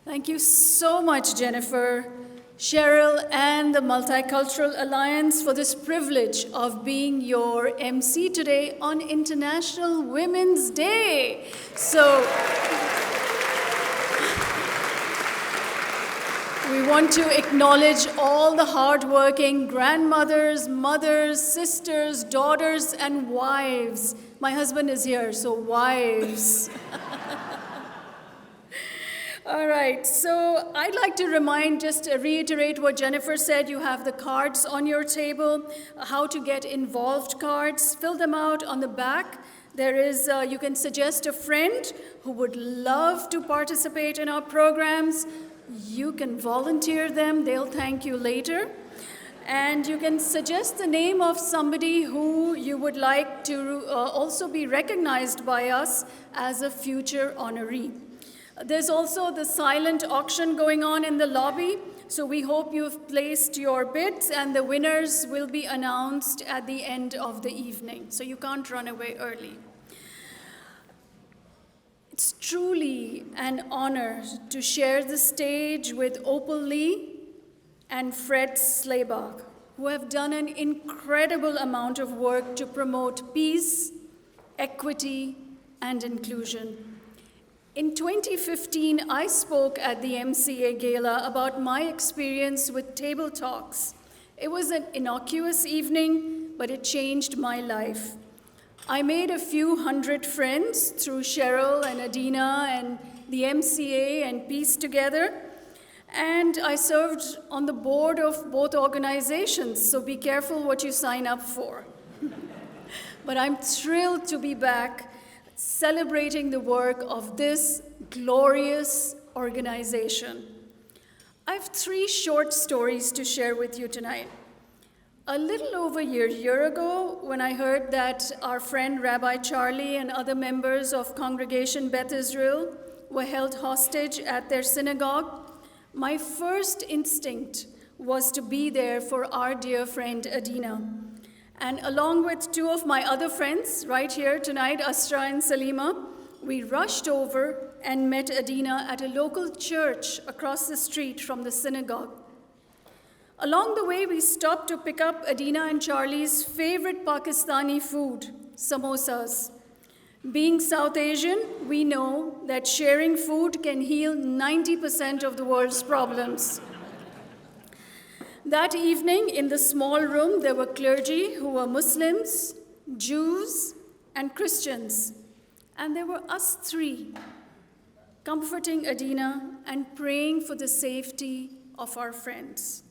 Thank you so much, Jennifer, Cheryl, and the Multicultural Alliance for this privilege of being your MC today on International Women's Day. We want to acknowledge all the hardworking grandmothers, mothers, sisters, daughters, and wives. My husband is here, so wives. All right, so I'd like to reiterate what Jennifer said. You have the cards on your table, how to get involved cards. Fill them out on the back. You can suggest a friend who would love to participate in our programs. You can volunteer them, they'll thank you later. And you can suggest the name of somebody who you would like to also be recognized by us as a future honoree. There's also the silent auction going on in the lobby, so we hope you've placed your bids, and the winners will be announced at the end of the evening, so you can't run away early. It's truly an honor to share the stage with Opal Lee and Fred Slayback, who have done an incredible amount of work to promote peace, equity, and inclusion. In 2015, I spoke at the MCA Gala about my experience with table talks. It was an innocuous evening, but it changed my life. I made a few hundred friends through Cheryl and Adina and the MCA and Peace Together, and I served on the board of both organizations, so be careful what you sign up for. But I'm thrilled to be back celebrating the work of this glorious organization. I have 3 short stories to share with you tonight. A little over a year ago, when I heard that our friend Rabbi Charlie and other members of Congregation Beth Israel were held hostage at their synagogue, my first instinct was to be there for our dear friend Adina. And along with 2 of my other friends right here tonight, Asra and Salima, we rushed over and met Adina at a local church across the street from the synagogue. Along the way, we stopped to pick up Adina and Charlie's favorite Pakistani food, samosas. Being South Asian, we know that sharing food can heal 90% of the world's problems. That evening, in the small room, there were clergy who were Muslims, Jews, and Christians. And there were us 3, comforting Adina and praying for the safety of our friends.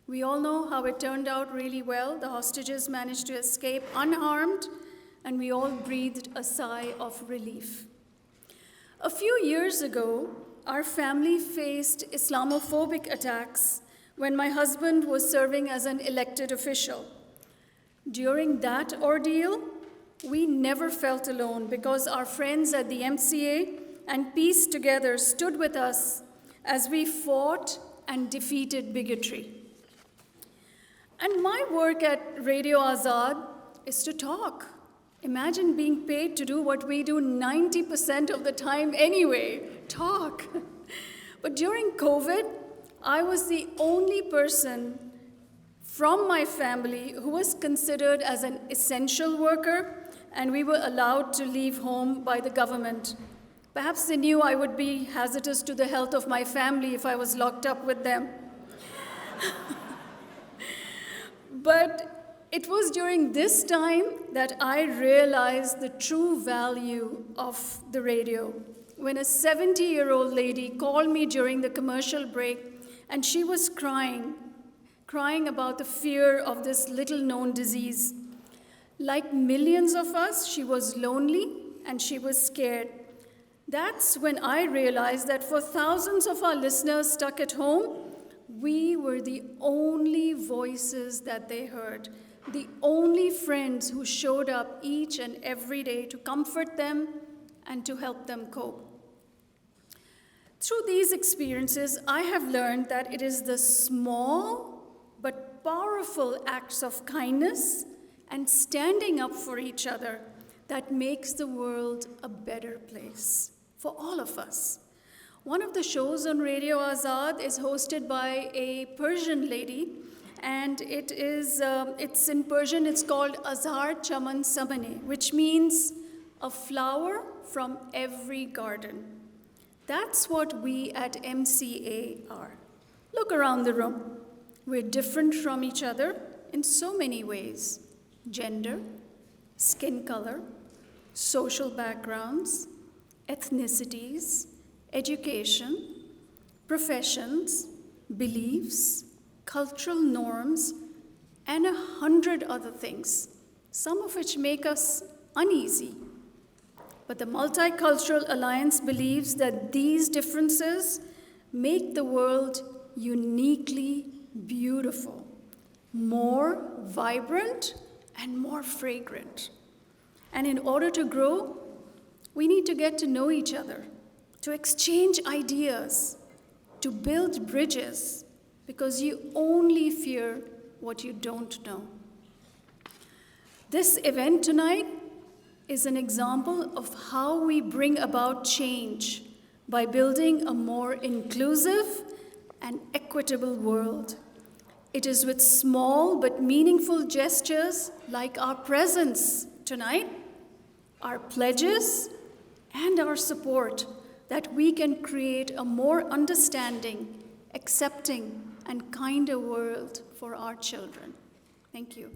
We all know how it turned out really well. The hostages managed to escape unharmed, and we all breathed a sigh of relief. A few years ago, our family faced Islamophobic attacks when my husband was serving as an elected official. During that ordeal, we never felt alone because our friends at the MCA and Peace Together stood with us as we fought and defeated bigotry. And my work at Radio Azad is to talk. Imagine being paid to do what we do 90% of the time anyway, talk. But during COVID, I was the only person from my family who was considered as an essential worker, and we were allowed to leave home by the government. Perhaps they knew I would be hazardous to the health of my family if I was locked up with them. But it was during this time that I realized the true value of the radio. When a 70-year-old lady called me during the commercial break, and she was crying about the fear of this little-known disease. Like millions of us, she was lonely and she was scared. That's when I realized that for thousands of our listeners stuck at home, we were the only voices that they heard, the only friends who showed up each and every day to comfort them and to help them cope. Through these experiences, I have learned that it is the small but powerful acts of kindness and standing up for each other that makes the world a better place for all of us. One of the shows on Radio Azad is hosted by a Persian lady, and it's in Persian, it's called Azhar Chaman Samane, which means a flower from every garden. That's what we at MCA are. Look around the room. We're different from each other in so many ways: gender, skin color, social backgrounds, ethnicities, education, professions, beliefs, cultural norms, and 100 other things, some of which make us uneasy. But the Multicultural Alliance believes that these differences make the world uniquely beautiful, more vibrant, and more fragrant. And in order to grow, we need to get to know each other, to exchange ideas, to build bridges, because you only fear what you don't know. This event tonight is an example of how we bring about change by building a more inclusive and equitable world. It is with small but meaningful gestures like our presence tonight, our pledges, and our support that we can create a more understanding, accepting, and kinder world for our children. Thank you.